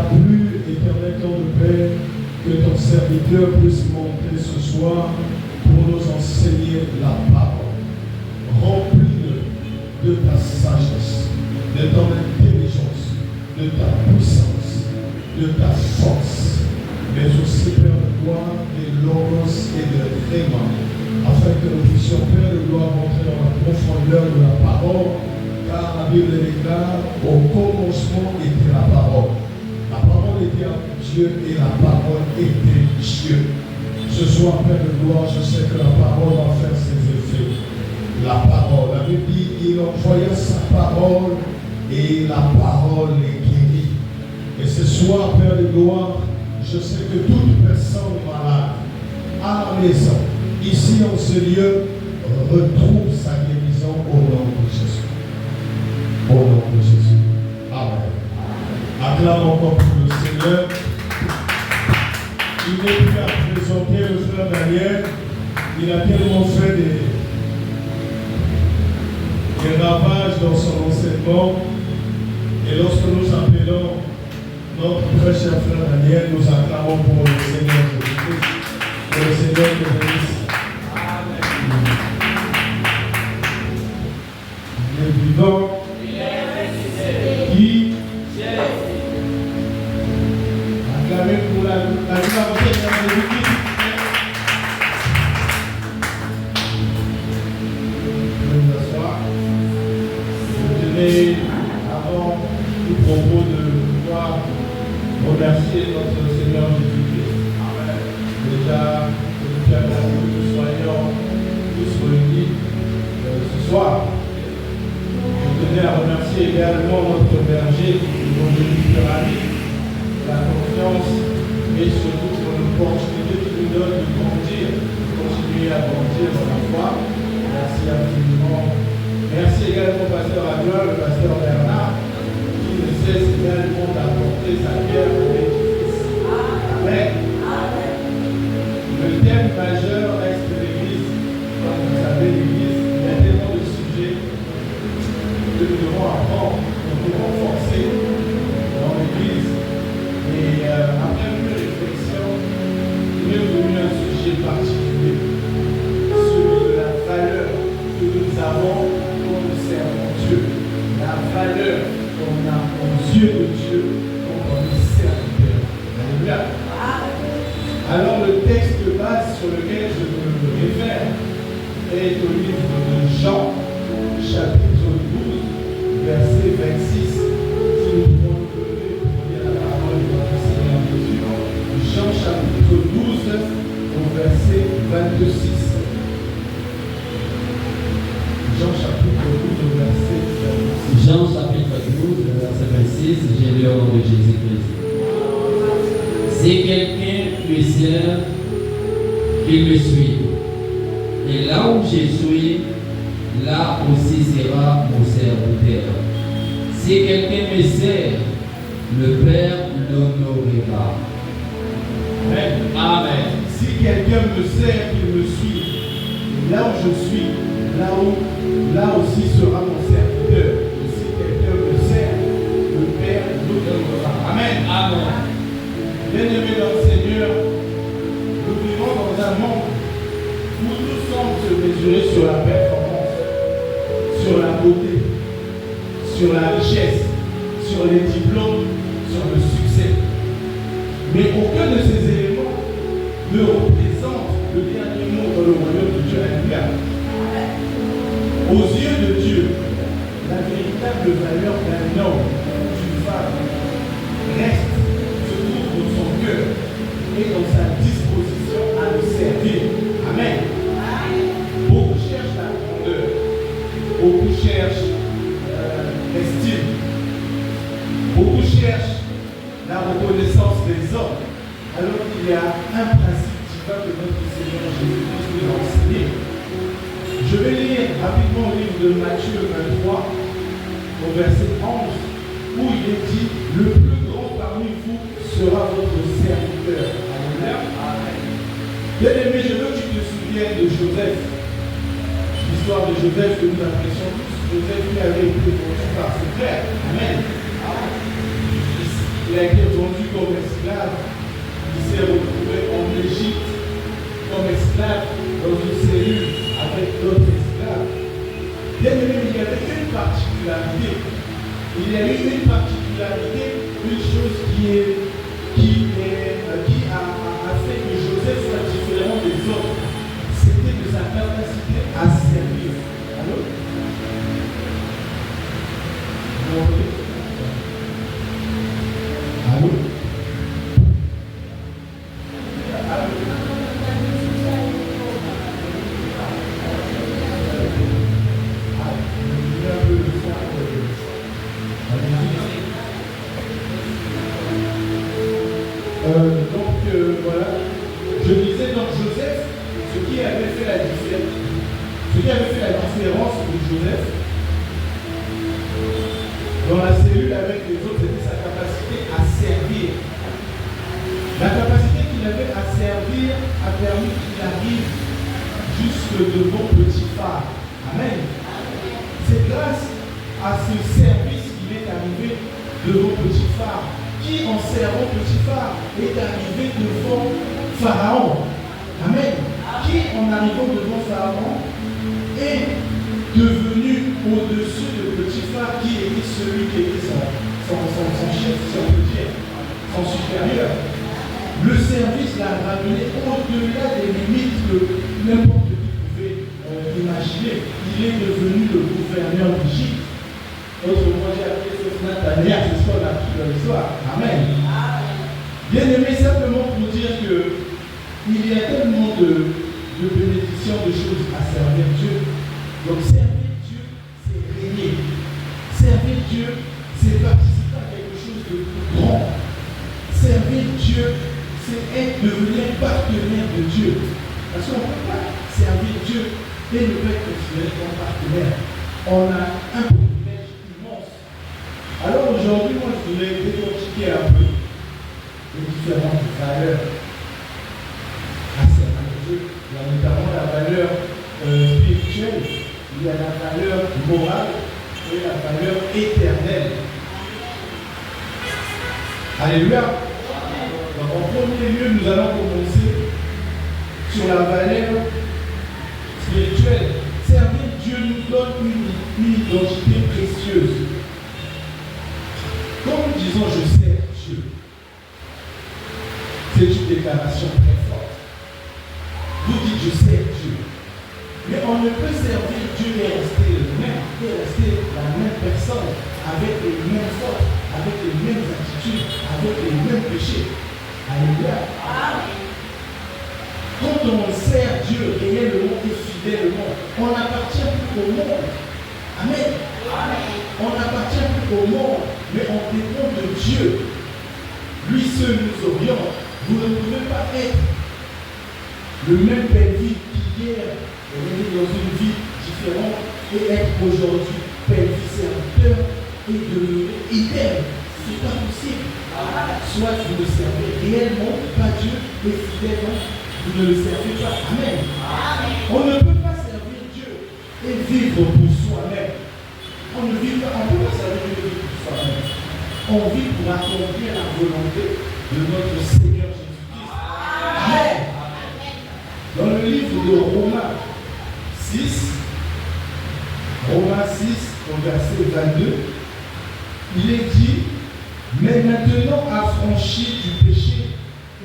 a plu, éternel Dieu de paix, que ton serviteur puisse monter ce soir pour nous enseigner la parole. Remplis-le de ta sagesse, de ton intelligence, de ta puissance, de ta force, mais aussi, Père de gloire, de logos et de réma, afin que nous puissions, Père de gloire, entrer dans la profondeur de la parole, car la Bible déclare, au commencement était la parole. La parole était avec Dieu et la parole était Dieu. Ce soir, Père de gloire, je sais que la parole va faire ses effets. La parole, la Bible dit, il envoya sa parole et la parole est guérie. Et ce soir, Père de gloire, je sais que toute personne malade à la maison, ici en ce lieu, retrouve sa guérison au nom de Jésus. Au nom de Jésus. Amen. Acclame encore pour le Seigneur. Il n'est plus à présenter le frère Daniel. Il a tellement fait des ravages dans son enseignement. Et lorsque nous appelons notre très cher frère Daniel, nous acclamons pour le Seigneur Jésus-Christ. Que le Seigneur te bénisse. Amen. Il est vivant. Qui acclamez pour la vie de Jésus-Christ. Vous asseoir. Je tenais, avant tout propos, de pouvoir remercier notre Seigneur Jésus-Christ. Amen. Déjà, que nous permettons que nous soyons tous réunis ce soir. Je tenais à remercier également notre berger, notre ami, la confiance et surtout pour l'opportunité qu'il nous donne de grandir, de continuer à grandir dans la foi. Merci infiniment. Merci également au pasteur Adjoint, le pasteur Bernard, qui ne cesse également d'apporter sa pierre à l'édifice. Amen. Le thème majeur reste l'Église. Comme vous savez, l'Église, il y a tellement de sujets que nous devons apprendre, nous devons renforcer dans l'Église. Et après une réflexion, il est venu un sujet particulier, celui de la valeur que nous avons quand nous servons Dieu, la valeur qu'on a aux yeux de Dieu quand on nous sert Dieu. Alléluia. Alors le texte de base sur lequel je me réfère est au livre de Jean, chapitre 12, verset 26. Si nous pouvons nous lever pour lire la parole de notre Seigneur Jésus. Jean chapitre 12, au verset 26. Jean chapitre 12, au verset 26. Jean chapitre 12, verset 26, j'ai lu au nom de Jésus-Christ. Si quelqu'un me sert, qu'il me suive. Et là où je suis, là aussi sera mon serviteur. Si quelqu'un me sert, le Père l'honorera. Amen. Amen. Si quelqu'un me sert, qu'il me suive. Et là où je suis, là aussi sera mon serviteur. Et si quelqu'un me sert, le Père l'honorera. Amen. Amen. Bien-aimés dans le Seigneur, nous vivons dans un monde où nous sommes se mesurer sur la performance, sur la beauté, sur la richesse, sur les diplômes, sur le succès. Mais aucun de ces éléments ne représente le dernier mot dans le royaume de Dieu. Alléluia. Aux yeux de Dieu, la véritable valeur d'un homme, d'une femme, reste dans son cœur et dans sa disposition à nous servir. Amen. Beaucoup cherchent la grandeur, beaucoup cherchent l'estime, beaucoup cherchent la reconnaissance des hommes, alors qu'il y a un principe divin que notre Seigneur Jésus-Christ nous a enseigné. Je vais lire rapidement le livre de Matthieu 23, au verset 11, où il est dit: le plus grand parmi vous sera votre serviteur. Amen. Bien-aimé, je veux que tu te souviennes de Joseph. L'histoire de Joseph que nous apprécions tous. Joseph qui avait été vendu par ses frères. Amen. Il a été vendu comme esclave. Il s'est retrouvé en Égypte comme esclave dans une cellule avec d'autres esclaves. Bien aimé, il y avait une particularité. Il y a eu une particularité, une chose qui a fait que Joseph soit différent des autres. C'était de sa capacité à servir. Allô? Allô? Voilà, je disais donc Joseph, ce qui avait fait la différence de Joseph dans la cellule avec les autres, c'était sa capacité à servir. La capacité qu'il avait à servir a permis qu'il arrive jusque devant Potiphar. Amen. C'est grâce à ce service qu'il est arrivé devant Potiphar, qui en servant Potiphar est arrivé devant Pharaon. Amen. Qui en arrivant devant Pharaon est devenu au-dessus de Potiphar, qui était celui qui était son chef, si on peut dire, son supérieur. Le service l'a ramené au-delà des limites que n'importe qui pouvait imaginer. Il est devenu le gouverneur d'Égypte. Autrement, j'ai appelé ce Nathanaël, c'est ce qu'on a appris dans l'histoire. Amen. Bien aimé, simplement pour dire qu'il y a tellement de bénédictions, de choses à servir Dieu. Donc, servir Dieu, c'est régner. Servir Dieu, c'est participer à quelque chose de plus grand. Servir Dieu, c'est devenir partenaire de Dieu. Parce qu'on ne peut pas servir Dieu et ne pas être considéré comme partenaire. On a un privilège immense. Alors aujourd'hui, moi, je voulais décortiquer un peu les différentes valeurs à servir Dieu. Il y a notamment la valeur spirituelle, il y a la valeur morale et la valeur éternelle. Alléluia. Donc en premier lieu, nous allons commencer sur la valeur spirituelle. Servir Dieu nous donne une identité précieuse. Quand nous disons je sers Dieu, c'est une déclaration très forte. Vous dites je sers Dieu. Mais on ne peut servir Dieu et rester le même, et rester la même personne, avec les mêmes fautes, avec les mêmes attitudes, avec les mêmes péchés. Alléluia. Quand on sert Dieu réellement et fidèlement, on n'appartient plus au monde. Amen. On n'appartient plus au monde, mais on dépend de Dieu. Lui seul nous oriente. Vous ne pouvez pas être le même Pelvis qu'hier, dans une vie différente, et être aujourd'hui Pelvis serviteur et demeurer idem. Ce n'est pas possible. Soit vous le servez réellement, pas Dieu, et fidèlement, vous ne le servez pas. Amen. On ne peut pas servir Dieu et vivre pour soi-même. On ne peut pas servir Dieu et vivre pour soi-même. On vit pour accomplir la volonté de notre Seigneur Jésus-Christ. Amen. Dans le livre de Romains 6, au verset 22, il est dit: mais maintenant affranchi du péché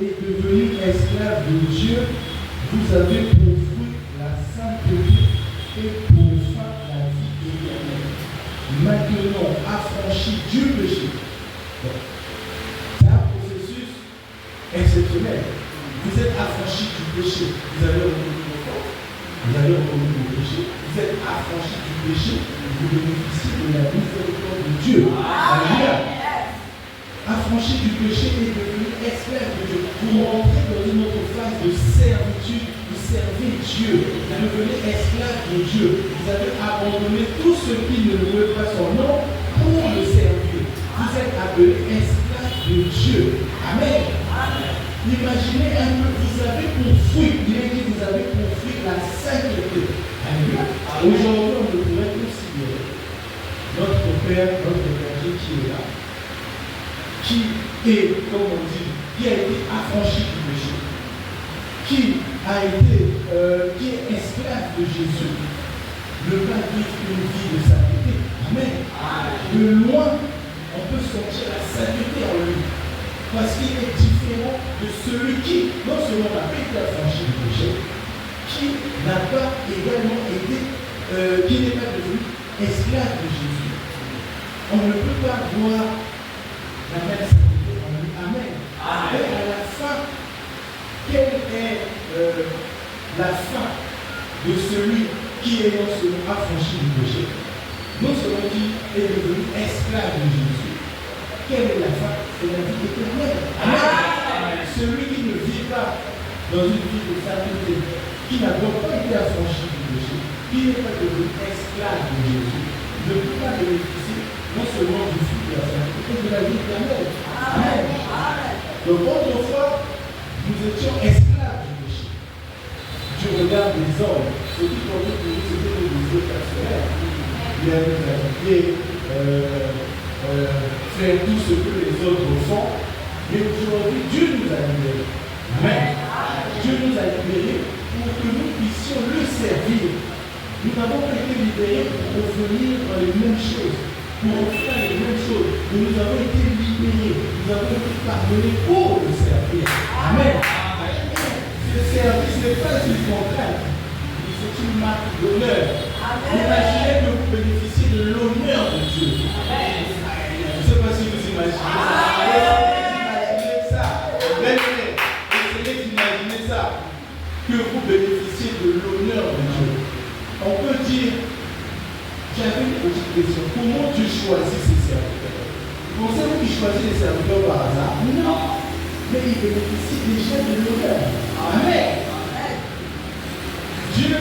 et devenu esclave de Dieu, vous avez pour fruit la sainteté et pour fin la vie éternelle. Maintenant affranchi du péché. C'est un processus exceptionnel. Vous êtes affranchi du péché. Vous avez reconnu vos fautes. Vous avez reconnu vos péchés. Vous êtes affranchi du péché. Vous bénéficiez de la miséricorde de Dieu. Alléluia. Affranchi du péché et devenu esclave de Dieu. Vous rentrez dans une autre phase de servitude. Vous servez Dieu. Vous devenez esclave de Dieu. Vous avez abandonné tout ce qui ne veut pas son nom pour le servir. Vous êtes appelé esclave de Dieu. Amen. Imaginez un peu, vous avez pour fruit, il est dit, vous avez pour fruit la sainteté. Alléluia. Aujourd'hui, on ne pourrait considérer notre Père, notre Père qui est là, qui et, comme on dit, qui a été affranchi du péché, qui est esclave de Jésus, ne va vivre une vie de sainteté. Amen. De loin, on peut sentir la sainteté en lui. Parce qu'il est différent de celui qui, non seulement n'a pas été affranchi du péché, qui n'a pas également été, qui n'est pas devenu esclave de Jésus. On ne peut pas voir la même sainteté en lui. Amen. Et à la fin, quelle est la fin de celui qui est non seulement affranchi du péché, non seulement qui est devenu esclave de Jésus? Quelle est la fin? C'est la vie éternelle. Amen. Celui qui ne vit pas dans une vie de sainteté, qui n'a donc pas été affranchi du péché, qui n'est pas devenu esclave de Jésus, ne peut pas bénéficier non seulement du fruit de la sainteté, mais de la vie éternelle. Amen. Donc autrefois, nous étions esclaves du péché. Je regarde les hommes, ceux qui ont dit que nous étions des êtres personnels, qui avaient faire tout ce que les autres font, mais aujourd'hui, Dieu nous a libérés. Amen. Dieu nous a libérés pour que nous puissions le servir. Nous n'avons pas été libérés pour offrir les mêmes choses, pour offrir les mêmes choses, mais nous avons été libérés, nous avons été pardonnés pour le servir. Amen. Ce service n'est pas une contrainte, c'est une marque d'honneur. Imaginez que vous bénéficiez de l'honneur de Dieu. Je ne sais pas si vous imaginez ça. Essayez d'imaginer ça. Que vous bénéficiez de l'honneur de Dieu. On peut dire, j'avais une petite question. Comment Dieu choisit ses serviteurs? Pensez-vous qu'il choisit les serviteurs par hasard? Non. Mais il bénéficie déjà de l'honneur. Amen. Dieu,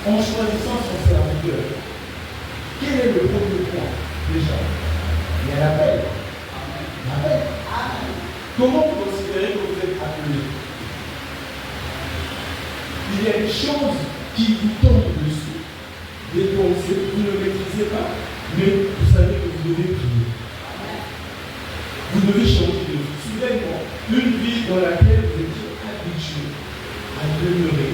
en choisissant son serviteur, quel est le premier point? Déjà, il y a l'appel. Amen. Comment vous considérez que vous êtes appelé? Il y a des choses qui vous tombent dessus, des pensées que vous ne maîtrisez pas, mais vous savez que vous devez prier. Vous devez changer de vie. Soudainement, une vie dans laquelle vous étiez habitué à demeurer.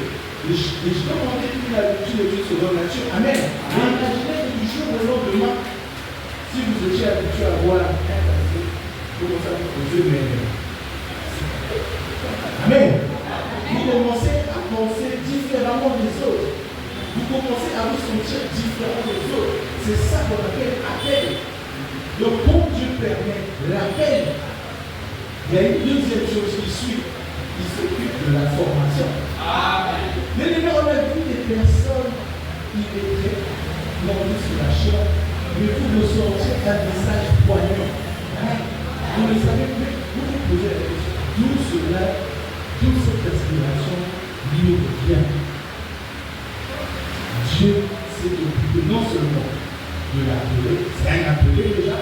Et je demandais une habitude de Dieu sur votre nature. Amen. Mais imaginez que du jour au lendemain, si vous étiez habitué à voir un café, vous commencez à vous poser, mais. Amen. Vous commencez à penser différemment des autres. Vous commencez à vous sentir différent des autres. C'est ça qu'on appelle appel. Donc, quand Dieu permet l'appel, il y a une deuxième chose qui suit. Il s'occupe de la formation. Mais on a vu des personnes illettrées, mordues sur la chair, mais vous ressortez un message poignant. Vous ne savez plus, vous vous posez la question. D'où cela, d'où cette inspiration lui vient. Dieu s'est occupé non seulement de l'appeler, c'est un appelé déjà,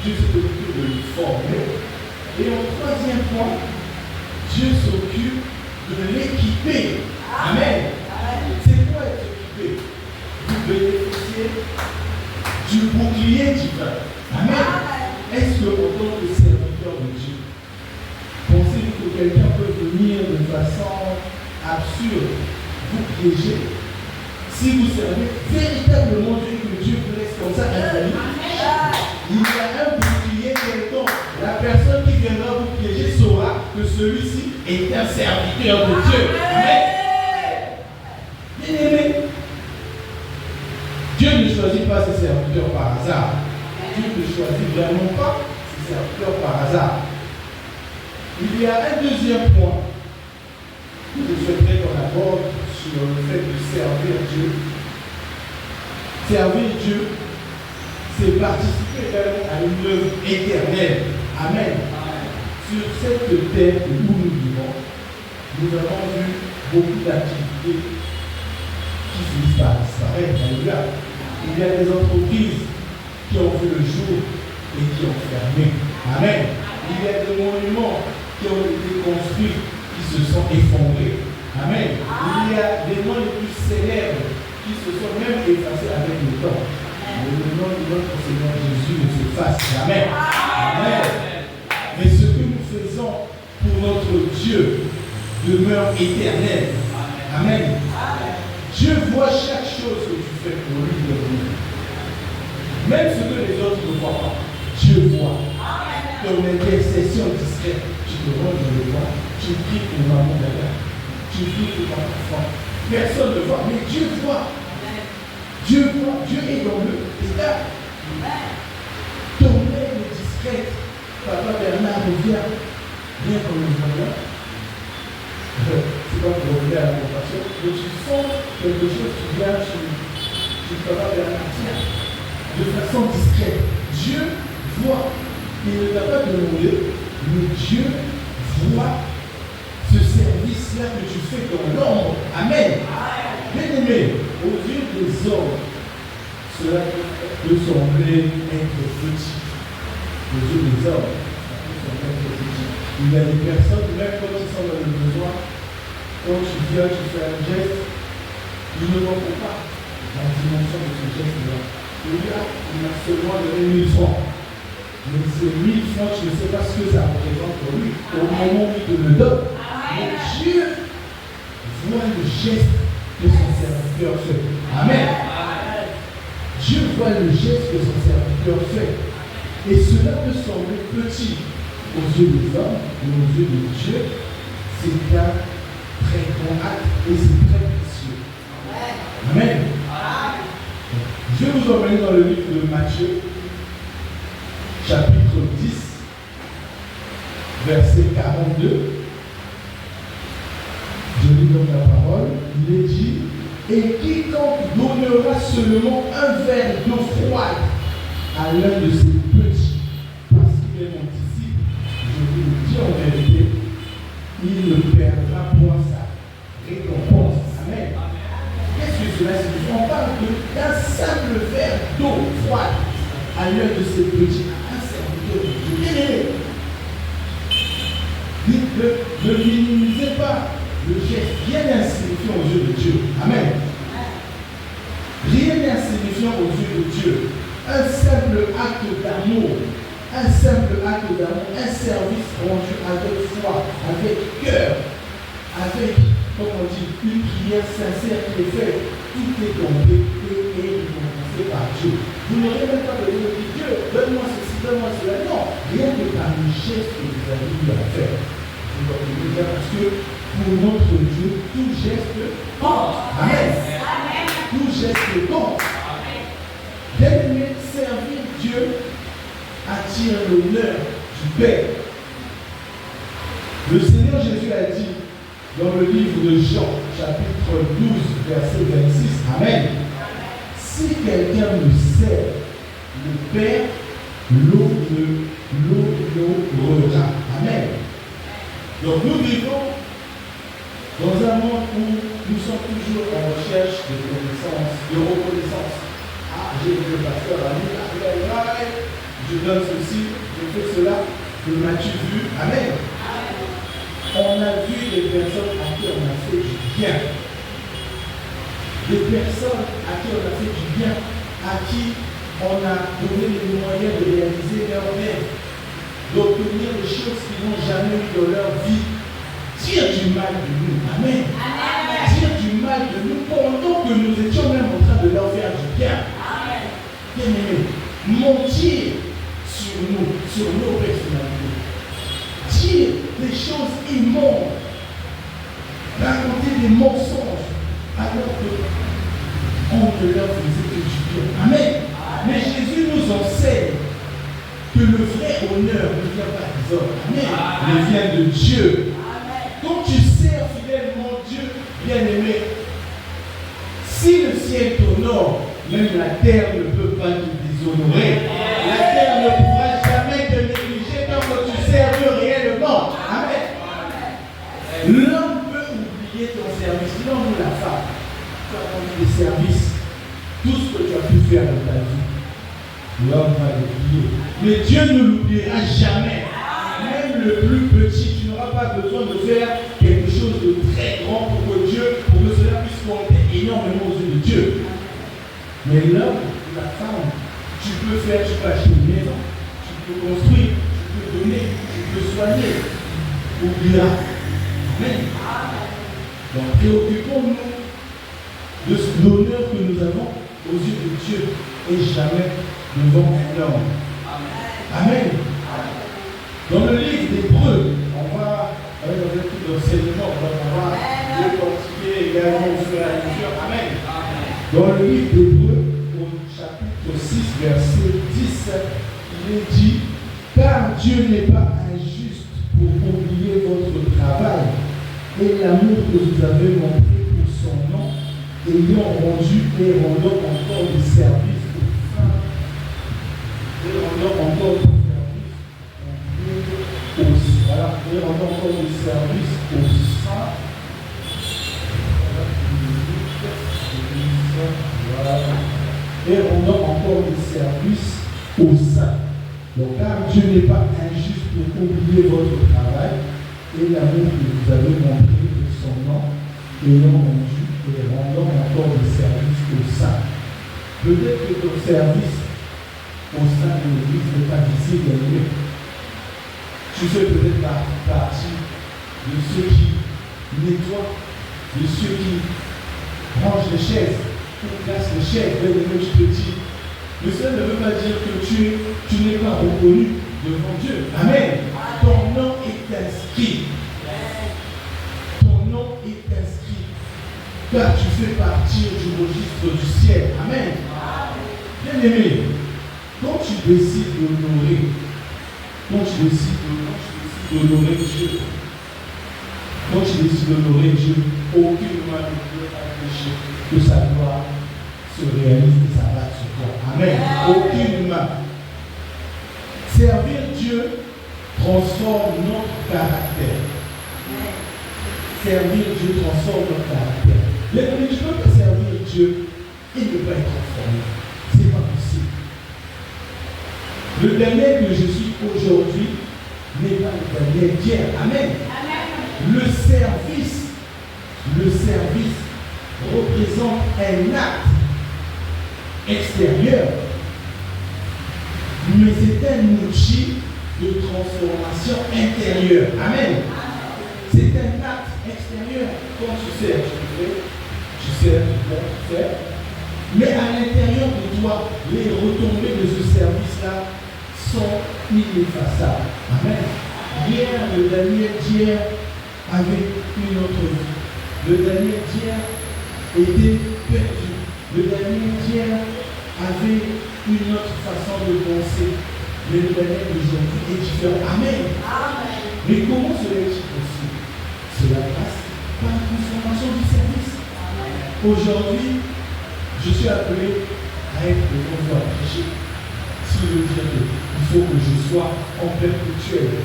Dieu s'est occupé de le former. Et en troisième point, Dieu s'occupe de l'équiper. Amen. C'est quoi être équipé? Vous bénéficiez du bouclier divin. Amen. Est-ce que en tant que serviteur de Dieu, pensez-vous que quelqu'un peut venir de façon absurde vous piéger? Si vous servez véritablement Dieu, que Dieu vous laisse comme ça infaillible, il y a un bouclier quelconque. La personne qui viendra vous piéger saura que celui-ci est un serviteur de Dieu. Amen. Bien-aimé, Dieu ne choisit pas ses serviteurs par hasard. Dieu ne choisit vraiment pas ses serviteurs par hasard. Il y a un deuxième point que je souhaiterais qu'on aborde sur le fait de servir Dieu. Servir Dieu, c'est participer également à une œuvre éternelle. Amen. Sur cette terre où nous vivons, nous avons vu beaucoup d'activités qui finissent par disparaître. Alléluia. Il y a des entreprises qui ont vu le jour et qui ont fermé. Amen. Il y a des monuments qui ont été construits, qui se sont effondrés. Amen. Il y a des noms les plus célèbres qui se sont même effacés avec le temps. Mais le nom de notre Seigneur Jésus ne s'efface jamais. Amen. Mais ce que nous faisons pour notre Dieu demeure éternelle. Amen. Dieu voit chaque chose que tu fais pour lui de lui. Même ce que les autres ne voient pas, Dieu voit. Ton intercession discrète, tu te rends dans le bois, tu pries pour maman d'ailleurs, tu pries pour ton enfant. Personne ne voit, mais Dieu voit. Dieu voit, Dieu est dans le regard. Ton œil est discrète. Papa Bernard revient, bien comme le voyant. C'est pas pour revenir à la compassion, mais tu sens quelque chose qui vient chez Papa Bernard. Tiens, de façon discrète. Dieu voit. Il ne t'a pas demandé, mais Dieu voit ce service-là que tu fais dans l'ombre. Amen. Bien-aimé, aux yeux des hommes, cela peut sembler être petit. Aux yeux des hommes, ça peut sembler être petit. Il y a des personnes, même quand ils sont dans le besoin, quand tu viens, tu fais un geste, ils ne voient pas la dimension de ce geste-là. Et là, il a seulement donné 1000 francs. Mais ces 1000 francs, je ne sais pas ce que ça représente pour lui. Au moment où il te le donne, mais Dieu voit le geste que son serviteur fait. Amen. Dieu voit le geste que son serviteur fait. Et cela peut sembler petit aux yeux des hommes, mais aux yeux de Dieu, c'est un très grand acte et c'est très précieux. Amen. Je vais vous emmener dans le livre de Matthieu, chapitre 10, verset 42. Je lis donc la parole. Il est dit: et quiconque donnera seulement un verre d'eau froide à l'un de ses petits, parce qu'il est mon disciple, je vous le dis en vérité, il ne perdra point sa récompense. Amen. Qu'est-ce que cela signifie? On parle d'un simple verre d'eau froide à l'un de ses petits, un serviteur de Dieu. Ne minimisez pas le geste bien insignifiant aux yeux de Dieu. Amen. Rien d'insignifiant aux yeux de Dieu. Un simple acte d'amour, un service rendu avec foi, avec cœur, avec, comme on dit, une prière sincère qui est faite. Tout est tombé et récompensé par Dieu. Vous n'aurez même pas besoin de dire: Dieu, donne-moi ceci, donne-moi cela. Non, rien que par le geste que vous avez eu à faire. Je dois vous dire, parce que pour notre Dieu, tout geste compte. Amen. Tout geste compte. D'aimer, servir Dieu attire l'honneur du Père. Le Seigneur Jésus a dit dans le livre de Jean, chapitre 12, verset 26, Amen. Si quelqu'un me sert, le Père l'honorera. Amen. Donc nous vivons dans un monde où nous sommes toujours en recherche de connaissance, de reconnaissance. Ah, j'ai vu le pasteur ami, je donne ceci, je fais cela, que m'as-tu vu? Amen. On a vu des personnes à qui on a fait du bien. Des personnes à qui on a fait du bien, à qui on a donné les moyens de réaliser leurs rêves, d'obtenir des choses qu'ils n'ont jamais eues dans leur vie. Dire du mal de nous. Amen. Dire du mal de nous pendant que nous étions même en train de leur faire du bien. Bien-aimés, mentir sur nous, sur nos personnalités. Dire des choses immondes. Raconter des mensonges alors qu'on ne leur faisait que du bien. Amen. Mais Jésus nous enseigne que le vrai honneur ne vient pas des hommes. Amen. Il vient de Dieu. Quand tu sers fidèlement Dieu, bien-aimé, si le ciel t'honore, même la terre ne peut pas te déshonorer. La terre ne pourra jamais te négliger tant que tu sers Dieu réellement. Amen. L'homme peut oublier ton service, l'homme ou la femme. Tu as rendu des services, tout ce que tu as pu faire dans ta vie. L'homme va l'oublier. Mais Dieu ne l'oubliera jamais. Même le plus petit, tu n'auras pas besoin de faire quelque chose de très grand pour que cela puisse compter énormément aux yeux de Dieu. Mais l'homme, la femme, tu peux acheter une maison, tu peux construire, tu peux donner, tu peux soigner, miracle. Amen. Donc préoccupons-nous de l'honneur que nous avons aux yeux de Dieu et jamais devant un homme. Amen. Dans le livre d'Hébreux, on va, avec tout l'enseignement, on va décortiquer également au fur et à mesure. Amen. Dans le livre d'Hébreux, au chapitre 6, verset 17, il est dit: car Dieu n'est pas injuste pour oublier votre travail et l'amour que vous avez montré pour son nom, ayant rendu et rendant encore des services aux saints, et rendant encore des services voilà, et rendant encore des services aux saints. Voilà. Et rendant encore des services aux saints. Donc, car Dieu n'est pas injuste pour oublier votre travail et l'amour que vous avez montré de son nom, ayant rendu et rendant encore des services aux saints. Peut-être que ton service au sein de l'Église n'est pas visible à Dieu. Tu fais peut-être partie de ceux qui nettoient, de ceux qui rangent les chaises, ou classent les chaises. Même je te dis, mais cela ne veut pas dire que tu n'es pas reconnu devant Dieu. Amen. Ton nom est inscrit. Ton nom est inscrit. Car tu fais partie du registre du ciel. Amen. Bien-aimé, quand tu décides d'honorer, Dieu, aucune main ne peut empêcher que sa gloire se réalise et s'abatte sur toi. Amen. Aucune main. Servir Dieu transforme notre caractère. Servir Dieu transforme notre caractère. Les amis, je ne peux pas servir Dieu et ne pas être transformé. Ce n'est pas possible. Le Daniel que je suis aujourd'hui n'est pas le Daniel d'hier. Amen. Le service représente un acte extérieur, mais c'est un outil de transformation intérieure. Amen. C'est un acte extérieur. Quand tu sers, tu fais, mais à l'intérieur de toi, les retombées de ce service-là sont ineffaçables. Amen. Hier, le Daniel d'hier avait une autre vie. Le Daniel d'hier était perdu. Le Daniel d'hier avait une autre façon de penser. Mais le Daniel d'aujourd'hui est différent. Amen. Mais comment cela est-il possible? Cela passe par la transformation du service. Aujourd'hui, je suis appelé à être le bon à prêcher. Si je veux dire qu'il faut que je sois en perpétuel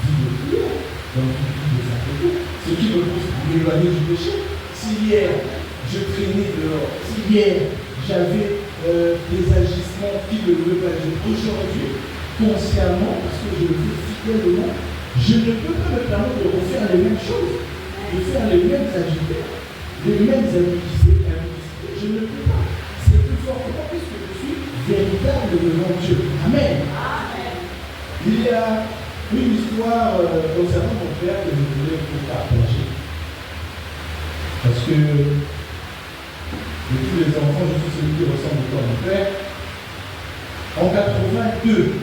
vie de prière, dans une vie de sacrifice, ce qui me pousse à m'éloigner du péché. Si hier je traînais dehors, si hier j'avais des agissements qui ne veulent pas dire aujourd'hui, consciemment, parce que je le fais fidèlement, je ne peux pas me permettre de refaire les mêmes choses, de faire les mêmes agités, les mêmes amitiés. Je ne peux pas. C'est plus fort que moi puisque je suis véritable devant Dieu. Amen. Il y a une histoire concernant mon père que je voulais vous partager. Parce que de tous les enfants, je suis celui qui ressemble à mon père. En 82,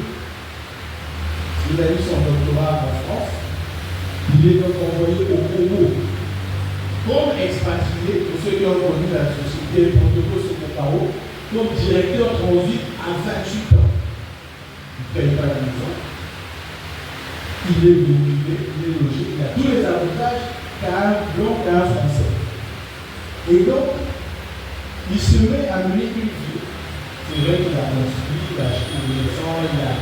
il a eu son doctorat en France. Il est donc envoyé au Congo. Comme expatrié, pour ceux qui ont connu la société Protocole Sokoparo, comme directeur transit à 28 ans. Il ne paye pas la maison. Il est véhiculé, il est logé, il a tous les avantages qu'un blanc, qu'un français. Et donc, il se met à mener une vie. C'est vrai qu'il a construit, il a acheté des maisons, il a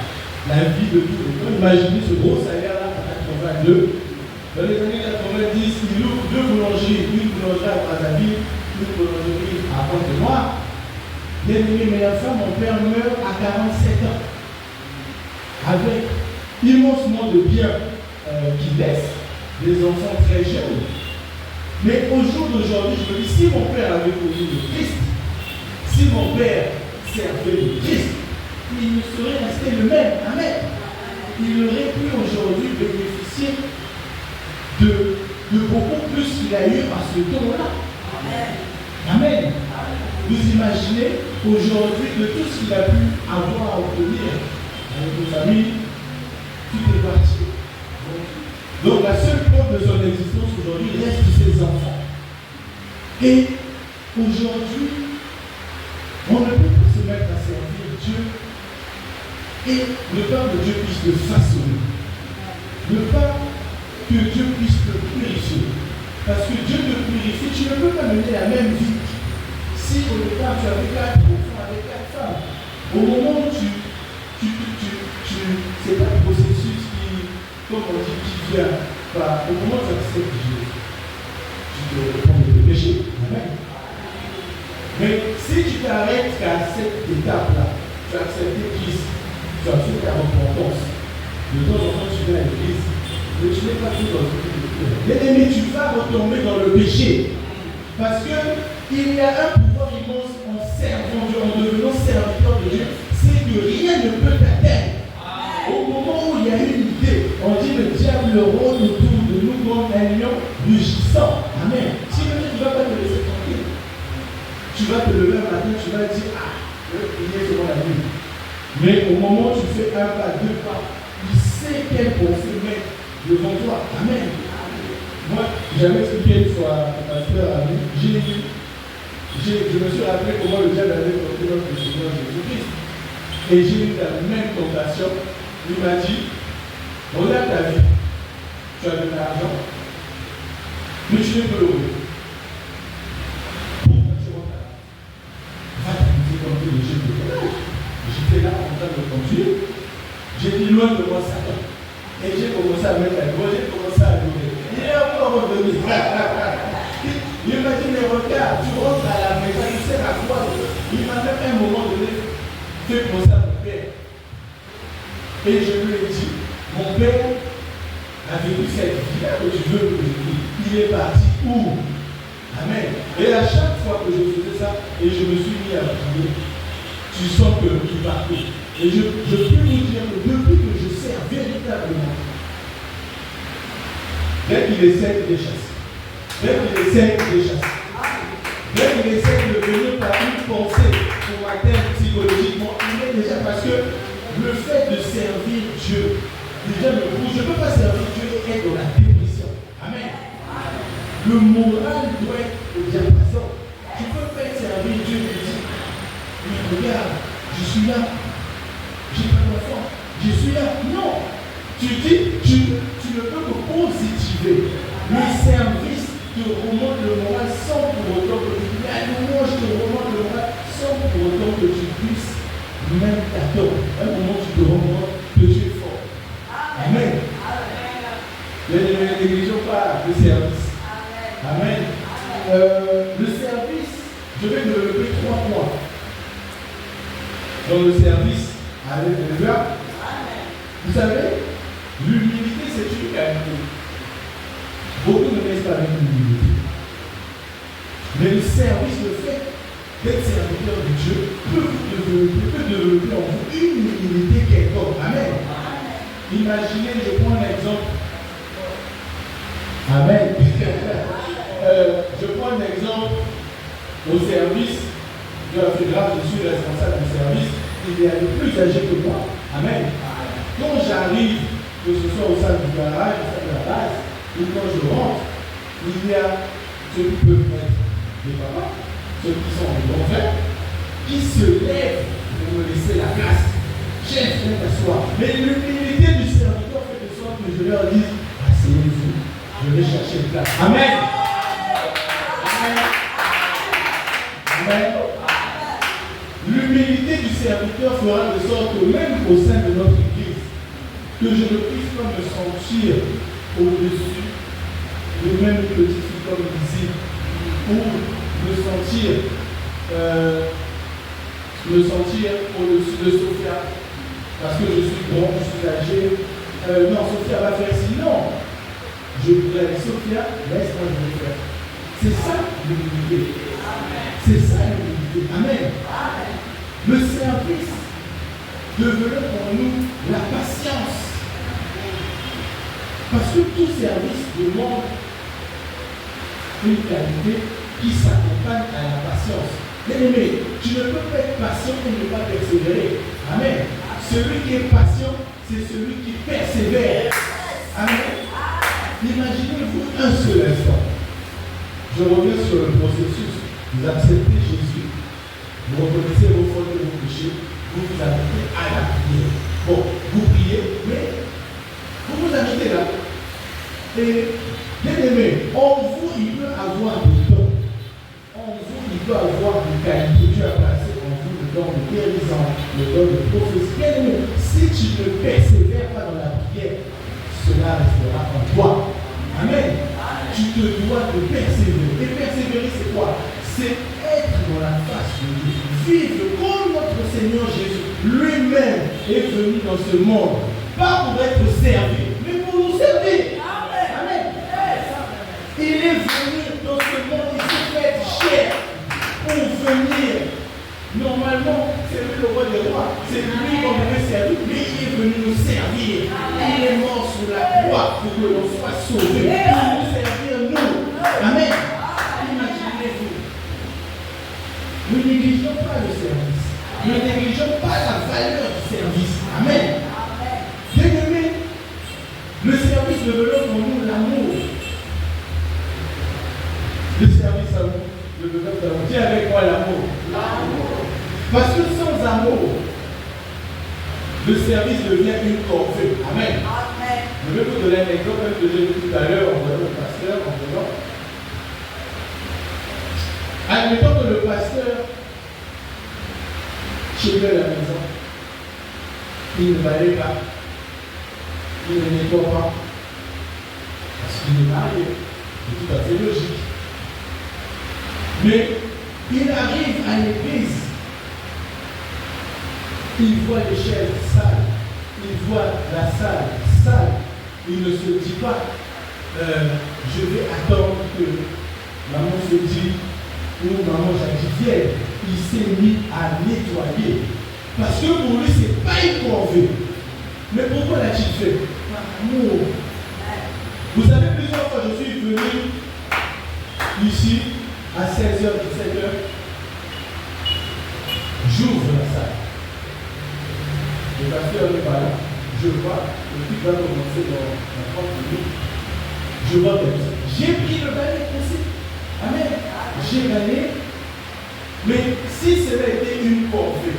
la vie de tout le monde. Imaginez ce gros salaire-là en 82. Dans les années 90, il ouvre 2 boulangeries, une boulangerie à Brazzaville, une boulangerie à Pointe-Noire. Bien-aimé, mais enfin, mon père meurt à 47 ans. Avec immensément de biens qui laissent, des enfants très jeunes. Mais au jour d'aujourd'hui, je me dis, si mon père avait connu le Christ, si mon père servait le Christ, il ne serait resté le même. Amen. Il aurait pu aujourd'hui bénéficier de beaucoup plus qu'il a eu à ce temps-là. Amen. Vous imaginez aujourd'hui de tout ce qu'il a pu avoir à obtenir avec nos familles, tout est parti. Donc la seule preuve de son existence aujourd'hui reste ses enfants. Et aujourd'hui, on ne peut pas se mettre à servir Dieu et ne pas que Dieu puisse te façonner. Ne pas que Dieu puisse te purifier. Parce que Dieu te purifie, tu ne peux pas mener la même vie. Si au départ tu avais 4 enfants avec 4 femmes, au moment où c'est pas le processus qui, comme on dit, qui vient. Bah, au moment où tu acceptes Dieu, tu te réponds de péché. Amen. Mais si tu t'arrêtes qu'à cette étape-là, tu as accepté Christ, tu as fait ta repentance. De temps en temps, tu viens à l'église, mais tu n'es pas tout dans le péché. Bien-aimé, tu vas retomber dans le péché. Parce qu'il y a un pouvoir immense en servant Dieu, en devenant serviteur de Dieu, c'est que rien ne peut t'atteindre. Au moment où il y a une idée, on dit le diable rôde autour de nous comme un lion rugissant. Amen. Si le Dieu ne va pas te laisser tranquille, tu vas te lever un matin, tu vas dire, je vais prier sur la nuit. Mais au moment où tu fais un pas, 2 pas, il sait quel conseil mettre devant toi. Amen. Moi, j'avais expliqué une fois à ma soeur, à lui, je me suis rappelé comment le diable avait tenté notre Seigneur Jésus-Christ. Et j'ai eu la même tentation. Il m'a dit, regarde ta vie, tu as de l'argent, mais tu n'es pas heureux. Pourquoi tu rentres? Va t'amuser comme tous les jeunes de ton âge. J'étais là en train de conduire, j'ai dit loin de moi Satan. Et j'ai commencé à mettre la voix, j'ai commencé à louer. Il est encore revenu. Il m'a dit, mais regarde, tu rentres à la maison, tu sais à quoi. Il m'a même à un moment donné fait penser à mon père. Et je lui ai dit, mon père a vécu cette vie-là que tu veux que je vis. Il est parti où? Amen. Et à chaque fois que je faisais ça, et je me suis mis à prier, tu sens qu'il partait. Et je peux vous dire que depuis que je sers véritablement, dès qu'il essaie de les chasser, dès qu'il essaie de venir par une pensée pour m'atteindre psychologiquement, il est déjà parce que le fait de servir Dieu, déjà je ne peux pas servir Dieu et être dans la dépression. Amen. Le moral doit être au diapason. Tu peux faire servir Dieu et dire, mais regarde, je suis là, j'ai pas d'enfant, je suis là. Non. Tu dis, tu ne peux que positiver. Le service te remonte le moral sans pour autant que tu puisses. La louange te remonte le moral sans pour autant que tu puisses même t'attendre. À un moment, tu te rends compte que tu es fort. Amen. Ne négligeons pas le service. Amen. Le service, je vais développer 3 points. Dans le service, alléluia. Vous savez, l'humilité, c'est une qualité. Beaucoup ne naissent pas avec l'humilité. Mais le service, le fait d'être serviteur de Dieu, peut développer en vous une humilité quelconque. Amen. Imaginez, je prends un exemple. Amen. Je prends un exemple au service de la fédération. Je suis responsable du service. Il y a le plus âgé que moi. Amen. Quand j'arrive, que ce soit au sein du garage, au sein de la base, ou quand je rentre, il y a ceux qui peuvent être des papas, ceux qui sont en bon frère, qui se lèvent pour me laisser la place. Chef, viens t'asseoir. Mais l'humilité du serviteur fait de sorte que je leur dise, asseyez-vous, je vais chercher une place. Amen. Amen. Amen. L'humilité du serviteur fera de sorte que même au sein de notre église, que je ne puisse pas me sentir au-dessus de même une petite fille comme ici, ou me sentir au-dessus de Sophia, parce que je suis grand, je suis âgé. Non, Sophia va faire ci. Non, je voudrais, Sophia, laisse-moi je vais faire. C'est ça l'humilité. C'est ça l'humilité. Amen. Le service devenait pour nous la patience. Parce que tout service demande une qualité qui s'accompagne à la patience. Bien-aimé, tu ne peux pas être patient et ne pas persévérer. Amen. Celui qui est patient, c'est celui qui persévère. Amen. Imaginez-vous un seul instant. Je reviens sur le processus. Vous acceptez Jésus, vous reconnaissez vos fautes et vos péchés, vous vous invitez à la prière. Bon, vous priez, mais vous vous invitez là. Et bien aimé, en vous, il peut avoir des dons. En vous, il peut avoir des qualités. Dieu a placé en vous le don de guérison, le don de prophétie. Bien aimé, si tu ne persévères pas dans la prière, cela restera en toi. Amen. Tu te dois de persévérer. Et persévérer, c'est quoi? C'est être dans la face de Dieu. Vivre comme notre Seigneur Jésus lui-même est venu dans ce monde. Pas pour être servi, mais pour nous servir. Amen. Il est venu dans ce monde, il s'est fait chair pour venir. Normalement, c'est lui le roi des rois. C'est lui qu'on devait servir, mais il est venu nous servir. Il est mort sur la croix pour que l'on soit sauvé. Pour nous servir, nous. Amen. Imaginez-vous. Ne négligeons pas le service. Ne négligeons pas la valeur du service. Amen. Bien-aimé, le service développe en nous l'amour. Le service à vous développe l'amour. Dis avec moi l'amour. Parce que sans amour, le service devient une corvée. Amen. Je vais vous donner un exemple que j'ai vu tout à l'heure en voyant le pasteur, en venant. Admettons que le pasteur chez lui à la maison, il ne balaye pas, il ne nettoie pas, parce qu'il est marié, c'est tout à fait logique. Mais il arrive à l'église, il voit les chaises sales, il voit la salle sale, il ne se dit pas, je vais attendre que maman se dise, ou maman Jackie vienne. Il s'est mis à nettoyer. Parce que pour lui, ce n'est pas une corvée. Mais pourquoi l'a-t-il fait? Par amour. Vous savez, plusieurs fois, je suis venu ici à 16h, 17h. J'ouvre la salle. Le pasteur n'est pas là. Je vois, le truc va commencer dans 30 minutes. Je vois personne. J'ai pris le balai aussi. Amen. J'ai gagné. Mais si cela était une corvée,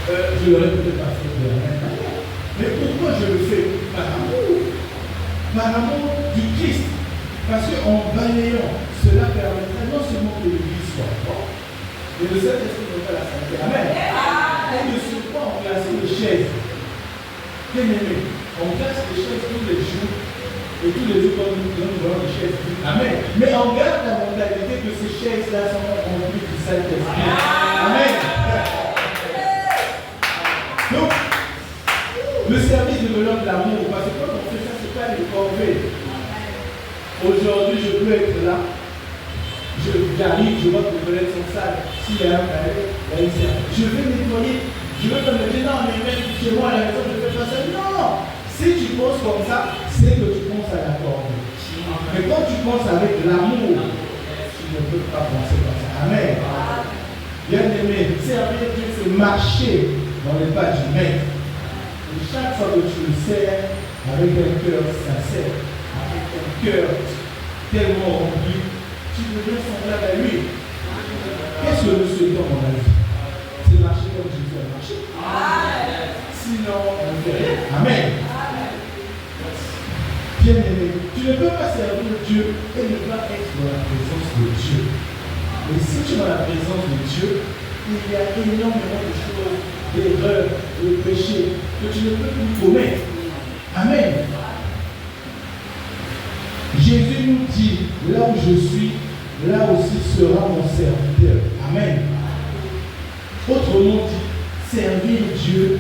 je l'aurais peut-être pas fait de la même manière. Mais pourquoi je le fais? Par amour. Par amour du Christ. Parce qu'en balayant, cela permettrait non seulement que l'Église soit forte, mais le Saint-Esprit ne pas la santé. Amen. Et de ce point, on place les chaises. Bien aimé, on place les chaises tous les jours. Et tous les jours, quand nous voyons les chaises. Amen. Mais on garde la mentalité que ces chaises-là sont remplies du Saint-Esprit. Amen. Donc, le service développe l'amour. Parce que quand on fait ça, ce n'est pas les corvées. Aujourd'hui, je peux être là. J'arrive, je vois que les toilettes sont sales. S'il y a un palais, il y a une serre. Je vais nettoyer. Je vais pas me dire, non, mais même chez moi à la maison, je ne fais pas ça. Non. Si tu penses comme ça, c'est que tu penses à la corvée. Mais quand tu penses avec l'amour, tu ne peux pas penser comme ça. Amen. Bien aimé, servir Dieu, c'est marcher dans les pas du maître. Et chaque fois que tu le sers avec un cœur sincère, avec un cœur tellement rempli, tu deviens semblable à lui. Qu'est-ce que nous souhaitons dans la vie? C'est marcher comme Jésus a marché. Sinon, on ne fait rien. Amen. Bien-aimé, tu ne peux pas servir Dieu et ne pas être dans la présence de Dieu. Et si tu es dans la présence de Dieu, il y a énormément de choses, d'erreurs, de péchés que tu ne peux plus commettre. Amen. Jésus nous dit, là où je suis, là aussi sera mon serviteur. Amen. Autrement dit, servir Dieu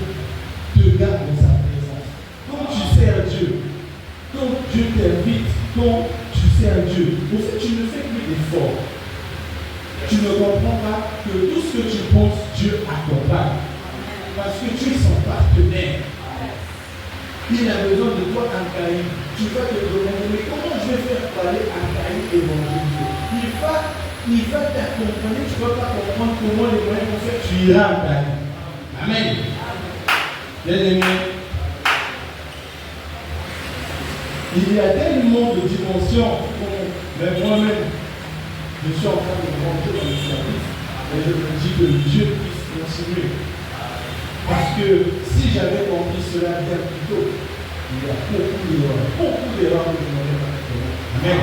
te garde dans sa présence. Quand tu sers Dieu, quand Dieu t'invite, quand tu sers Dieu, au fait, tu ne fais plus d'efforts. Tu ne comprends pas que tout ce que tu penses, Dieu accompagne. Parce que tu es son partenaire. Il a besoin de toi en Caïn. Tu vas te demander, mais comment je vais faire pour aller en Caïn évangéliser? Il va t'accompagner, tu ne vas pas comprendre comment les moyens vont faire, tu iras en Caïn. Amen. Bien-aimé, il y a tellement de dimensions mais moi-même, je suis en train de rentrer dans le service et je me dis que Dieu puisse continuer. Parce que si j'avais compris cela bien plus tôt, il y a beaucoup d'erreurs que je n'aurais pas fait. Amen.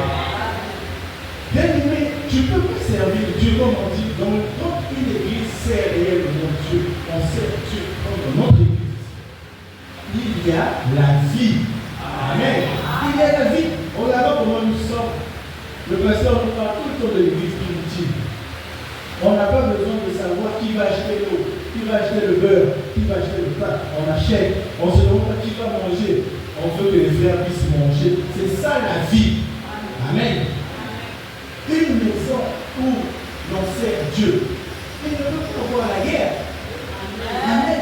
Bien-aimé, tu ne peux pas servir Dieu comme on dit, quand une église sert réellement Dieu, on sert Dieu dans notre église. Il y a la vie. Amen. Il y a la vie. On a vu comment nous sommes. Le pasteur nous parle tout le temps de l'église primitive. On n'a pas besoin de savoir qui va acheter l'eau, qui va acheter le beurre, qui va acheter le pain. On achète. On se demande pas qui va manger. On veut que les frères puissent manger. C'est ça la vie. Amen. Une maison où l'on sert Dieu. Il ne peut pas avoir la guerre. Amen.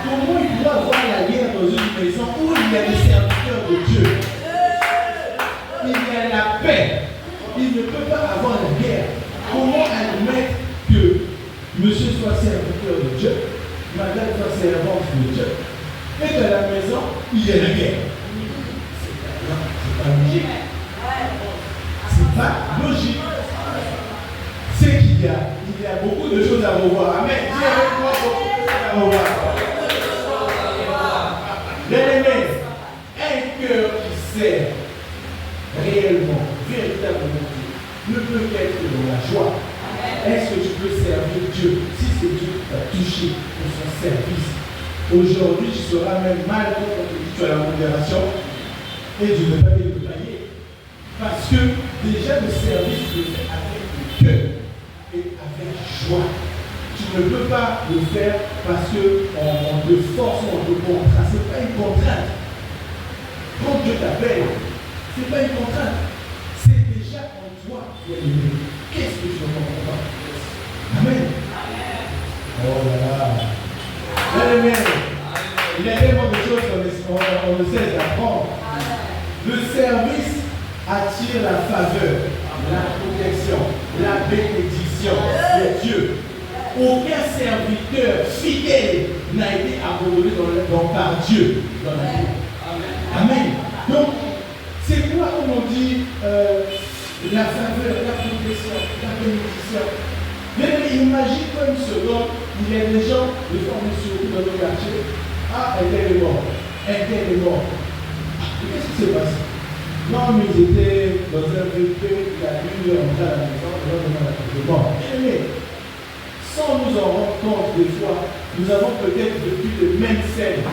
Comment il doit avoir la guerre dans une maison où il y a des serviteurs de Dieu? Il y a la paix. Il ne peut pas avoir la guerre. Comment admettre que monsieur soit serviteur de Dieu, madame soit servante de Dieu, et que la maison, il y a la guerre? C'est pas logique. C'est pas logique. C'est qu'il y a beaucoup de choses à revoir. Amen. Dis avec moi beaucoup de choses à revoir. Bien-aimé, un cœur qui sert réellement, véritablement Dieu, ne peut qu'être dans la joie. Est-ce que tu peux servir Dieu si c'est Dieu qui t'a touché pour son service? Aujourd'hui, tu seras même mal quand on te dit que tu as la modération et Dieu ne va pas te payer. Parce que déjà le service se fait avec le cœur et avec joie. Tu ne peux pas le faire parce qu'on te force ou on te contraint. Ce n'est pas une contrainte. Quand Dieu t'appelle, ce n'est pas une contrainte. C'est déjà en toi. Qu'est-ce que je ne comprends pas? Amen. Oh là là. Amen. Il y a tellement de choses qu'on ne cesse d'apprendre. Le service attire la faveur, la protection, la bénédiction de Dieu. Aucun serviteur fidèle n'a été abandonné par Dieu dans la vie. Amen. Donc, c'est quoi, comme on dit, la faveur, la protection, la bénédiction. Mais imagine-toi une seconde, il y a des gens, des fois on est surtout dans nos quartiers. Ah, un tel est mort. Un tel est mort. Qu'est-ce qui s'est passé? Non, mais ils étaient dans un VP, il y a une heure, on est à la maison, on leur demande la chose. Bon, mais sans nous en rendre compte des fois, nous avons peut-être vécu les mêmes scènes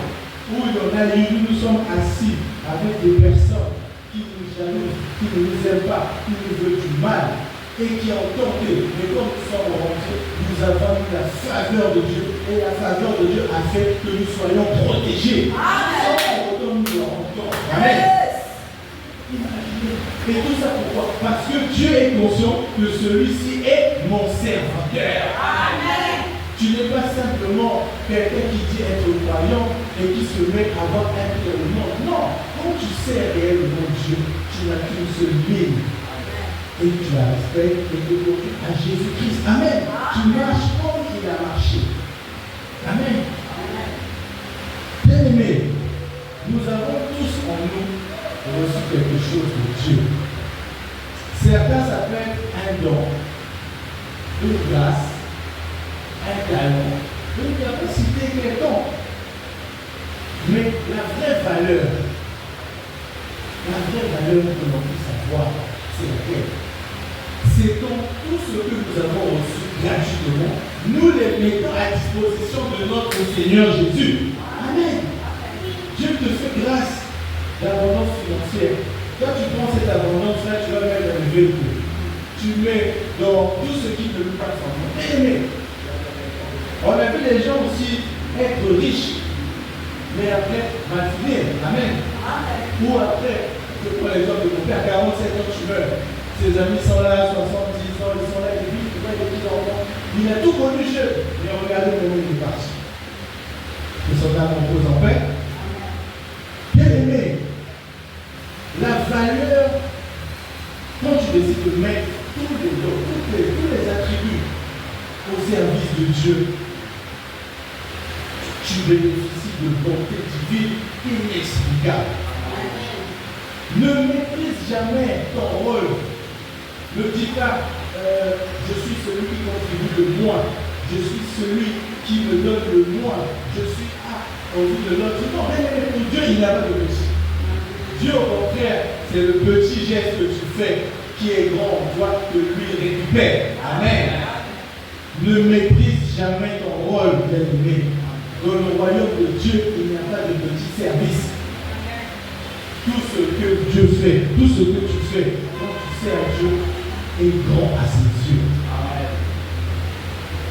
où il y en a eu, nous sommes assis avec des personnes qui nous jalousent, qui ne nous aiment pas, qui nous veulent du mal et qui ont tenté. Mais comme nous sommes rentrés, nous avons eu la faveur de Dieu et la faveur de Dieu a fait que nous soyons protégés. Sans pour autant nous en rendre compte. Amen. Et tout ça pourquoi? Parce que Dieu est conscient que celui-ci est mon serviteur. Amen. Tu n'es pas simplement quelqu'un qui dit être croyant et qui se met à avoir un cœur au monde. Non, quand tu sers réellement Dieu, tu n'as qu'une seule ligne. Et tu la respectes et tu glorifies à Jésus-Christ. Amen. Tu marches comme il a marché. Amen. Bien aimé, nous avons tous en nous reçu quelque chose de Dieu. Certains s'appellent un don, une grâce, un talent, une capacité quelconque. Mais la vraie valeur que l'on puisse avoir, c'est laquelle? C'est donc tout ce que nous avons reçu gratuitement, nous les mettons à disposition de notre Seigneur Jésus. Amen. Dieu te fait grâce d'abondance financière. Quand tu prends cette abondance-là, tu vas mettre dans le véhicule. Tu mets dans tout ce qui ne peut pas s'en aimer. On a vu les gens aussi être riches, mais après, mal finir. Amen. Ou après, je prends l'exemple de mon père, 47 ans, tu meurs. Ses amis sont là, 70 ans, ils sont là, et puis tu vois les petits enfants. Il a tout connu jeune, mais regardez comment il est parti. Ils sont là, on pose en paix. te mettre tous les dons, tous les attributs au service de Dieu, tu bénéficies de bonté divine inexplicable. Ne méprise jamais ton rôle. Ne dis pas, je suis celui qui contribue le moins, je suis celui qui me donne le moins, je suis au vu de l'autre. Non, mais pour Dieu, il n'y a pas de petit. Dieu, au contraire, c'est le petit geste que tu fais qui est grand, on doit que lui récupère. Amen. Ne méprise jamais ton rôle, bien-aimé. Dans le royaume de Dieu, il n'y a pas de petit service. Tout ce que Dieu fait, tout ce que tu fais, quand tu sers à Dieu, est grand à ses yeux.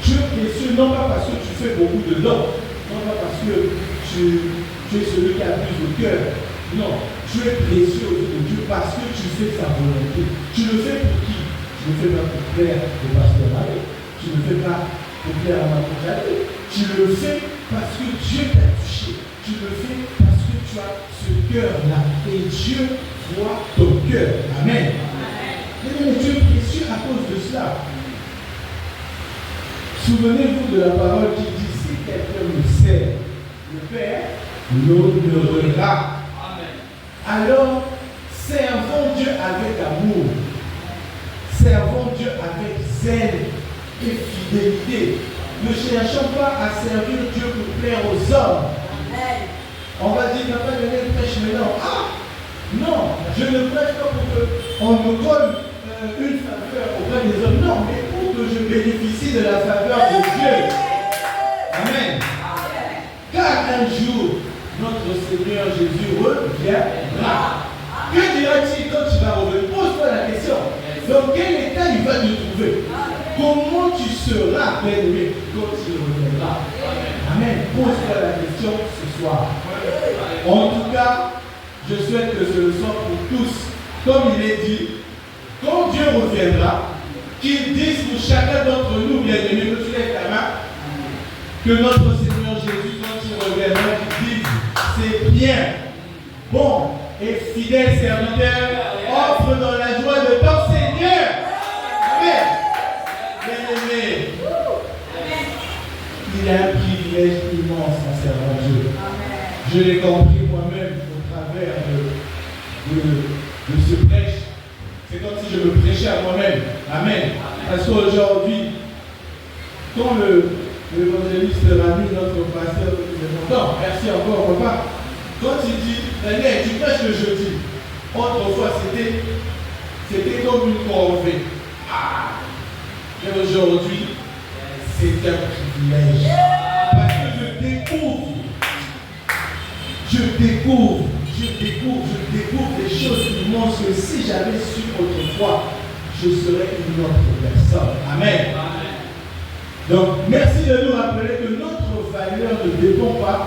Dieu est précieux, non pas parce que tu fais beaucoup de dons, non pas parce que tu es celui qui a plus de cœur. Non, tu es précieux aux yeux de Dieu parce que tu fais sa volonté. Tu le fais pour qui? Tu ne le fais pas pour plaire au pasteur Marie. Tu ne le fais pas pour plaire à ma congélatrice. Tu le fais parce que Dieu t'a touché. Tu le fais parce que tu as ce cœur-là. Et Dieu voit ton cœur. Amen. Mais Dieu est précieux à cause de cela. Souvenez-vous de la parole qui dit, si quelqu'un me sert, le Père l'honorera. Alors, servons Dieu avec amour. Servons Dieu avec zèle et fidélité. Ne cherchons pas à servir Dieu pour plaire aux hommes. On va dire, papa, je prêche maintenant. Ah! Non, je ne prêche pas pour qu'on me colle une faveur auprès des hommes. Non, mais pour que je bénéficie de la faveur de Dieu. Amen. Car un jour, notre Seigneur Jésus reviendra. Que dira-t-il quand tu vas revenir? Pose-toi la question. Dans quel état il va te trouver? Comment tu seras bien-aimé quand il reviendra? Amen. Pose-toi la question ce soir. En tout cas, je souhaite que ce soit pour tous. Comme il est dit, quand Dieu reviendra, qu'il dise pour chacun d'entre nous, bien-aimés, que tu lèves ta main, que notre Seigneur Jésus, quand il reviendra, qu'il dise, c'est bien, bon et fidèle serviteur, offre dans la joie de ton Seigneur. Amen. Bien-aimé, il a un privilège immense en servant Dieu. Je l'ai compris moi-même au travers de ce prêche. C'est comme si je me prêchais à moi-même. Amen. Parce qu'aujourd'hui, quand l'évangéliste Rami, notre pasteur, non, merci encore, papa. Quand il dit, Daniel, tu prêches le jeudi. Autrefois, c'était comme une corvée. Ah! Et aujourd'hui, c'est un privilège. Parce que je découvre des choses immenses que si j'avais su autrefois, je serais une autre personne. Amen. Donc, merci de nous rappeler que notre valeur ne dépend pas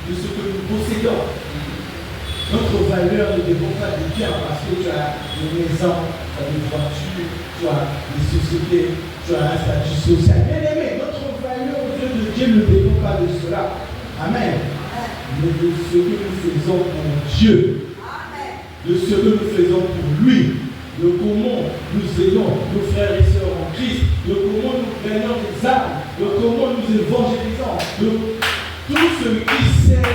de ce que nous possédons. Notre valeur ne dépend pas du bien parce que tu as des maisons, tu as des voitures, tu as des sociétés, tu as un statut social. Bien aimé, notre valeur aux yeux de Dieu ne dépend pas de cela. Amen. Mais de ce que nous faisons pour Dieu. De ce que nous faisons pour lui. De comment nous aidons nos frères et sœurs en Christ. De comment nous gagnons des âmes. De comment nous évangélisons. De tout ce qui sert,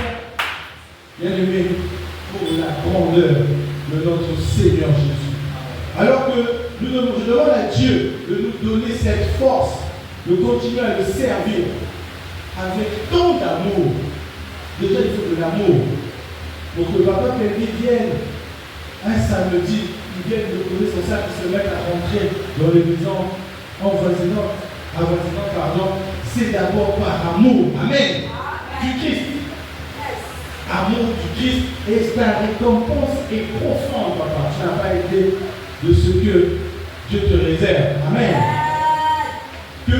bien aimé, pour la grandeur de notre Seigneur Jésus. Alors que je demande à Dieu de nous donner cette force de continuer à le servir avec tant d'amour. Déjà, il faut de l'amour. Pour que papa Kelly vienne un samedi, il vienne de poser son sac et se mettre à rentrer dans les maisons avoisinantes, c'est d'abord par amour. Amen. Du Christ. Amour du Christ, et ta récompense est profonde, papa. Tu n'as pas été de ce que Dieu te réserve. Amen. Que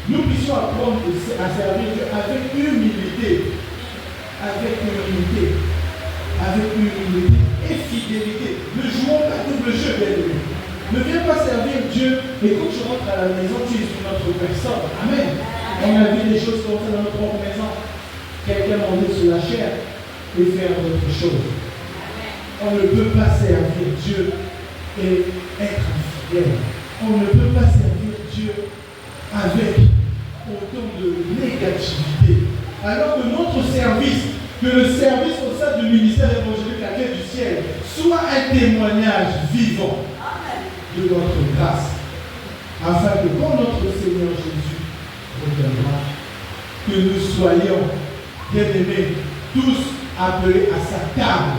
nous puissions apprendre à servir Dieu avec humilité. Avec humilité et fidélité. Ne jouons pas double jeu, bien aimé. Ne viens pas servir Dieu et quand tu rentres à la maison, tu es une autre personne. Amen. On a vu des choses comme ça dans notre propre maison. Quelqu'un monter sur la chair et faire autre chose. On ne peut pas servir Dieu et être Bien. On ne peut pas servir Dieu avec autant de négativité. Alors que notre service, que le service au sein du ministère évangélique La Clé du Ciel soit un témoignage vivant de notre grâce, afin que quand notre Seigneur Jésus reviendra, que nous soyons, bien-aimés, tous appelés à sa table,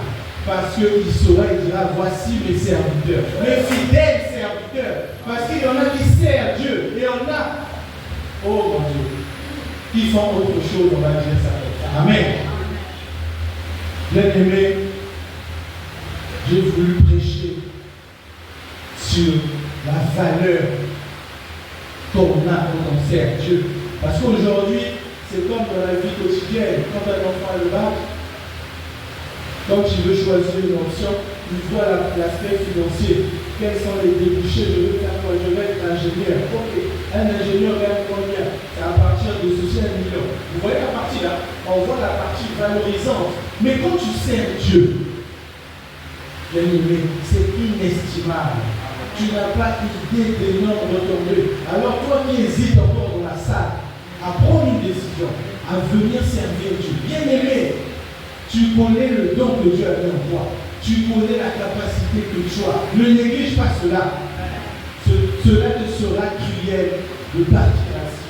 parce qu'il saura, il dira, voici mes serviteurs, mes fidèles serviteurs, parce qu'il y en a qui servent Dieu, et il y en a, oh mon Dieu, qui font autre chose, on va dire ça comme ça. Amen. Bien-aimés, j'ai voulu prêcher sur la valeur qu'on a quand on sert Dieu. Parce qu'aujourd'hui, c'est comme dans la vie quotidienne, quand un enfant a le bac, quand il veut choisir une option, il voit l'aspect financier. Quels sont les débouchés? Je veux faire quoi? Je vais être ingénieur. Ok, un ingénieur gagne combien? C'est à partir de ceci, 1 million. Vous voyez la partie là? On voit la partie valorisante. Mais quand tu sers Dieu, bien aimé, c'est inestimable. Tu n'as pas idée des nombres retombés. Alors toi qui hésites encore dans la salle, à prendre une décision, à venir servir Dieu, bien aimé, tu connais le don que Dieu a mis en toi. Tu connais la capacité que tu as. Ne néglige pas cela. Cela te sera cruel de partir ainsi.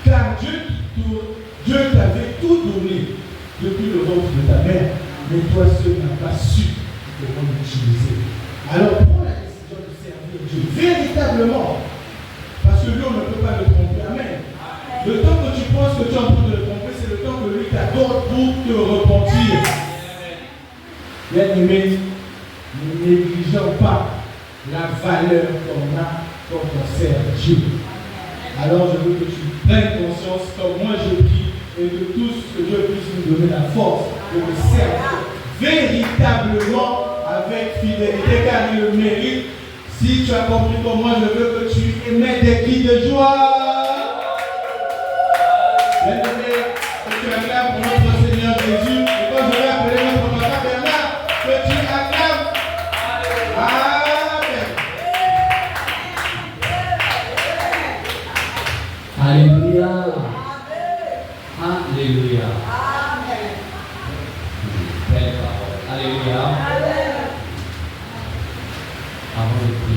Car Dieu t'avait tout donné depuis le ventre de ta mère, mais toi seul n'as pas su comment l'utiliser. Alors prends la décision de servir Dieu véritablement. Parce que lui, on ne peut pas le tromper. Amen. Le temps que tu penses que tu es en train de le tromper, c'est le temps que lui t'accorde pour te repentir. Bien aimé, ne négligeons pas la valeur qu'on a quand on sert Dieu. Alors je veux que tu prennes conscience, comme moi je prie, et que tous que Dieu puisse nous donner la force de le servir véritablement avec fidélité, car il le mérite. Si tu as compris comme moi, je veux que tu émettes des cris de joie. Bien aimé, que tu acclames pour notre Seigneur Jésus. Et quand je vais appeler notre papa Bernard, que tu acclames. Amen. Alléluia. Alléluia. Belle parole. Alléluia. Avant de prier.